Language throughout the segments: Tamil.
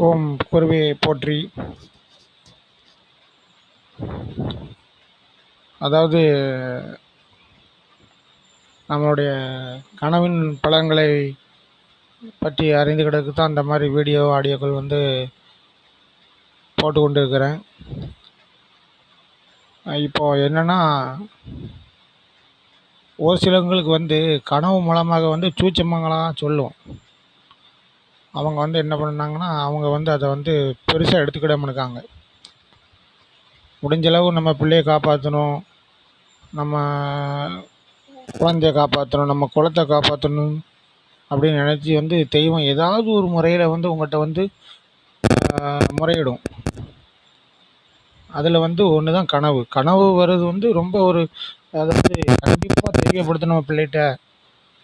ஓம் குருவே போற்றி. அதாவது நம்மளுடைய கனவின் பலன்களை பற்றி அறிந்துக்கிறதுக்கு தான் இந்த மாதிரி வீடியோ ஆடியோக்கள் போட்டு கொண்டு இருக்கிறேன். இப்போது என்னென்னா, ஒரு சிலவங்களுக்கு கனவு மூலமாக சூட்சமங்களாக சொல்லும். அவங்க என்ன பண்ணாங்கன்னா, அவங்க அதை பெருசாக எடுத்துக்கிடாமல் இருக்காங்க. முடிஞ்சளவு நம்ம பிள்ளையை காப்பாற்றணும், நம்ம குழந்தைய காப்பாற்றணும், நம்ம குலத்தை காப்பாற்றணும் அப்படின்னு நினச்சி தெய்வம் ஏதாவது ஒரு முறையில் உங்கள்கிட்ட முறையிடும். அதில் ஒன்று தான் கனவு. கனவு வர்றது ரொம்ப ஒரு அதாவது கண்டிப்பாக தெரியப்படுத்தணும். நம்ம பிள்ளைகிட்ட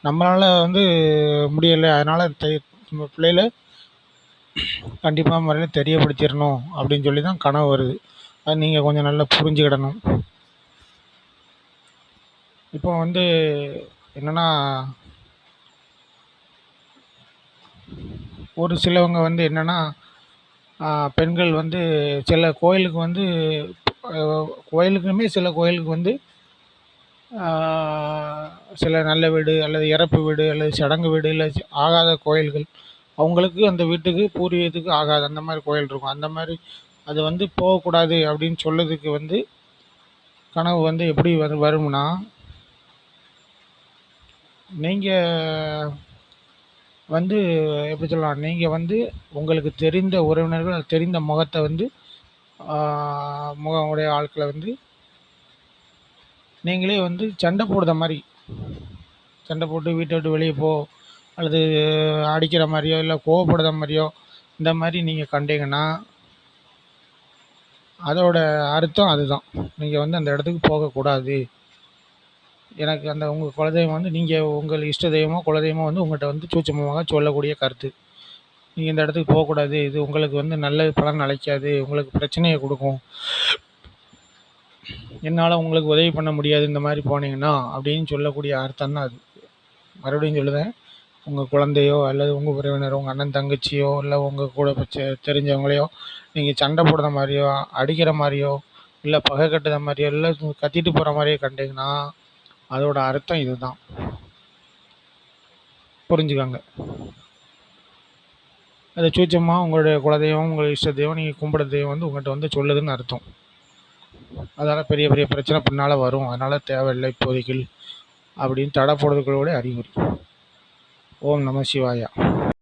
நம்மளால் முடியலை, அதனால் நம்ம பிள்ளையில கண்டிப்பாக முறையில் தெரியப்படுத்திடணும் அப்படின்னு சொல்லி தான் கனவு வருது. அது நீங்கள் கொஞ்சம் நல்லா புரிஞ்சுக்கிடணும். இப்போ என்னென்னா, ஒரு சிலவங்க என்னென்னா, பெண்கள் சில கோயிலுக்கு கோயிலுக்குமே சில கோயிலுக்கு சில நல்ல வீடு அல்லது இறப்பு வீடு அல்லது சடங்கு வீடு இல்லை ஆகாத கோயில்கள், அவங்களுக்கு அந்த வீட்டுக்கு பூர்வீகத்துக்கு ஆகாது அந்த மாதிரி கோயில் இருக்கும். அந்த மாதிரி அது போகக்கூடாது அப்படின்னு சொல்லதுக்கு கனவு எப்படி வரும்னா, நீங்கள் எப்படி சொல்லலாம், நீங்கள் உங்களுக்கு தெரிந்த உறவினர்கள் தெரிந்த முகத்தை முகமுடைய ஆட்களை நீங்களே சண்டை போடுற மாதிரி, சண்டை போட்டு வீட்டை விட்டு வெளியே போ அல்லது அடிக்கிற மாதிரியோ இல்லை கோவப்படுற மாதிரியோ இந்த மாதிரி நீங்கள் கண்டீங்கன்னா அதோட அர்த்தம் அதுதான். நீங்கள் அந்த இடத்துக்கு போகக்கூடாது. எனக்கு அந்த உங்கள் குலதெய்வம் நீங்கள் உங்கள் இஷ்ட தெய்வமோ குலதெய்வமோ உங்கள்கிட்ட சூட்சமமாக சொல்லக்கூடிய கருத்து. நீங்கள் இந்த இடத்துக்கு போகக்கூடாது, இது உங்களுக்கு நல்ல பலன் அளிக்காது, உங்களுக்கு பிரச்சனையை கொடுக்கும், என்னால் உங்களுக்கு உதவி பண்ண முடியாது இந்த மாதிரி போனீங்கன்னா அப்படின்னு சொல்லக்கூடிய அர்த்தம் தான் அது. மறுபடியும் சொல்லுதேன், உங்கள் குழந்தையோ அல்லது உங்கள் உறவினரோ உங்கள் அண்ணன் தங்கச்சியோ இல்லை உங்கள் கூட தெரிஞ்சவங்களையோ நீங்கள் சண்டை போடுற மாதிரியோ அடிக்கிற மாதிரியோ இல்லை பகை கட்டுற மாதிரியோ இல்லை கத்திட்டு போகிற மாதிரியோ கண்டிங்கன்னா அதோட அர்த்தம் இது தான். புரிஞ்சுக்கோங்க. அது சூட்சமாக உங்களுடைய குலதெய்வம் உங்கள் இஷ்ட தெய்வம் நீங்கள் கும்பிட தெய்வம் உங்கள்கிட்ட சொல்லுதுன்னு அர்த்தம். அதனால் பெரிய பெரிய பிரச்சனை பின்னால் வரும், அதனால் தேவையில்லை இப்போதைக்கு அப்படின்னு தடை போடுறதுக்குள்ள அறிகுறி. ஓம் நம சிவாயா.